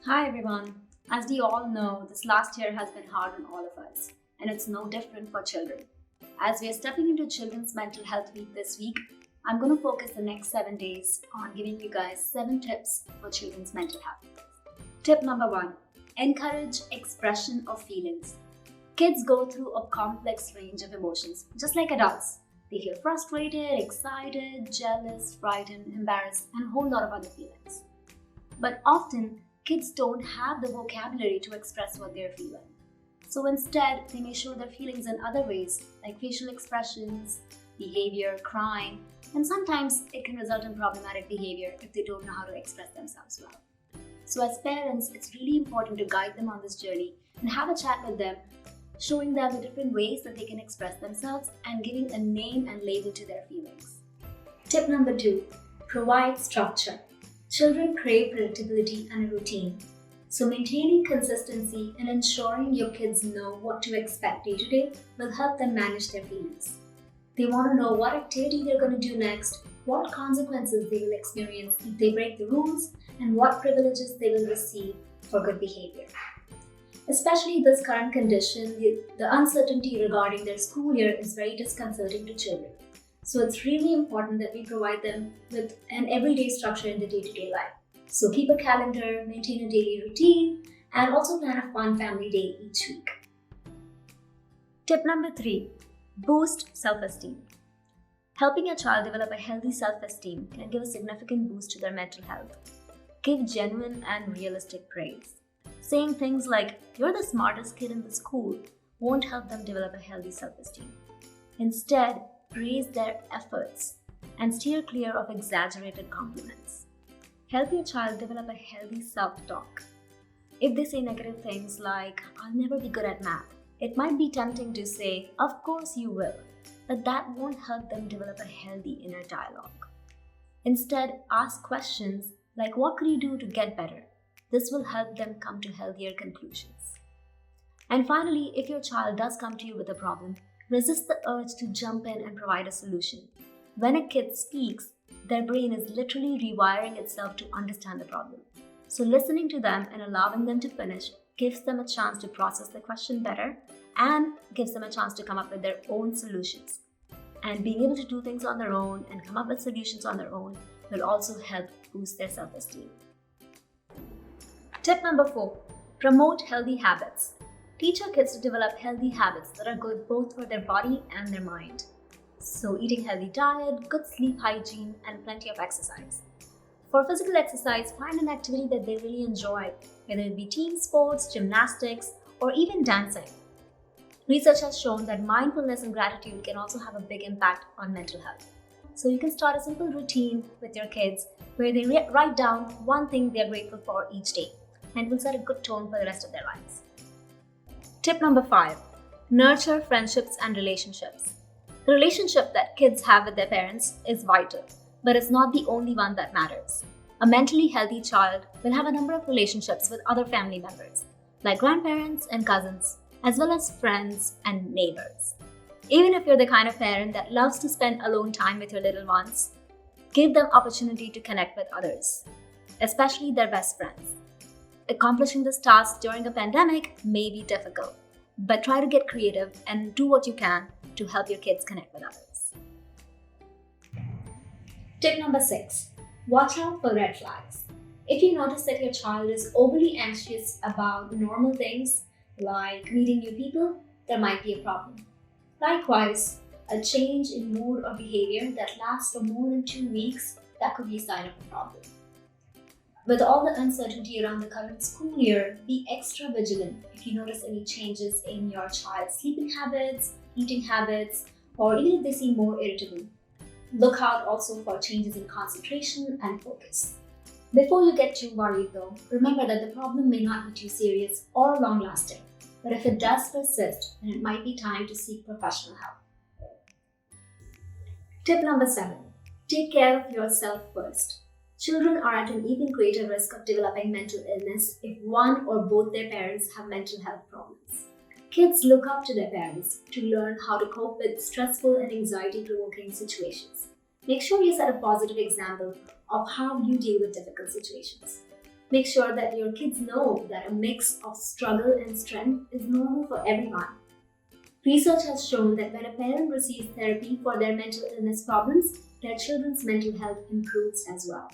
Hi everyone. As we all know, this last year has been hard on all of us, and it's no different for children. As we are stepping into Children's Mental Health Week this week, I'm going to focus the next 7 days on giving you guys 7 tips for children's mental health. Tip number 1: encourage expression of feelings. Kids go through a complex range of emotions, just like adults. They feel frustrated, excited, jealous, frightened, embarrassed, and a whole lot of other feelings. But often, kids don't have the vocabulary to express what they're feeling. So instead, they may show their feelings in other ways, like facial expressions, behavior, crying, and sometimes it can result in problematic behavior if they don't know how to express themselves well. So, as parents, it's really important to guide them on this journey and have a chat with them, showing them the different ways that they can express themselves and giving a name and label to their feelings. Tip number 2: provide structure. Children crave predictability and a routine. So, maintaining consistency and ensuring your kids know what to expect day to day will help them manage their feelings. They want to know what activity they're going to do next, what consequences they will experience if they break the rules, and what privileges they will receive for good behavior. Especially this current condition, the uncertainty regarding their school year is very disconcerting to children. So it's really important that we provide them with an everyday structure in the day-to-day life. So keep a calendar, maintain a daily routine, and also plan a fun family day each week. Tip number 3: boost self-esteem. Helping a child develop a healthy self-esteem can give a significant boost to their mental health. Give genuine and realistic praise. Saying things like, "You're the smartest kid in the school," won't help them develop a healthy self-esteem. Instead, praise their efforts and steer clear of exaggerated compliments. Help your child develop a healthy self-talk. If they say negative things like, "I'll never be good at math," it might be tempting to say, "Of course you will," but that won't help them develop a healthy inner dialogue. Instead, ask questions like, "What could you do to get better?" This will help them come to healthier conclusions. And finally, if your child does come to you with a problem, resist the urge to jump in and provide a solution. When a kid speaks, their brain is literally rewiring itself to understand the problem. So listening to them and allowing them to finish gives them a chance to process the question better and gives them a chance to come up with their own solutions. And being able to do things on their own and come up with solutions on their own will also help boost their self-esteem. Tip number 4: promote healthy habits. Teach your kids to develop healthy habits that are good both for their body and their mind. So, eating healthy diet, good sleep hygiene, and plenty of exercise. For physical exercise, find an activity that they really enjoy, whether it be team sports, gymnastics, or even dancing. Research has shown that mindfulness and gratitude can also have a big impact on mental health. So, you can start a simple routine with your kids where they write down one thing they're grateful for each day, and will set a good tone for the rest of their lives. Tip number 5: nurture friendships and relationships. The relationship that kids have with their parents is vital, but it's not the only one that matters. A mentally healthy child will have a number of relationships with other family members, like grandparents and cousins, as well as friends and neighbors. Even if you're the kind of parent that loves to spend alone time with your little ones, give them opportunity to connect with others, especially their best friends. Accomplishing this task during a pandemic may be difficult, but try to get creative and do what you can to help your kids connect with others. Tip number 6: watch out for red flags. If you notice that your child is overly anxious about normal things like meeting new people, there might be a problem. Likewise, a change in mood or behavior that lasts for more than 2 weeks, that could be a sign of a problem. With all the uncertainty around the current school year, be extra vigilant if you notice any changes in your child's sleeping habits, eating habits, or even if they seem more irritable. Look out also for changes in concentration and focus. Before you get too worried though, remember that the problem may not be too serious or long-lasting, but if it does persist, then it might be time to seek professional help. Tip number 7: take care of yourself first. Children are at an even greater risk of developing mental illness if one or both their parents have mental health problems. Kids look up to their parents to learn how to cope with stressful and anxiety-provoking situations. Make sure you set a positive example of how you deal with difficult situations. Make sure that your kids know that a mix of struggle and strength is normal for everyone. Research has shown that when a parent receives therapy for their mental illness problems, their children's mental health improves as well.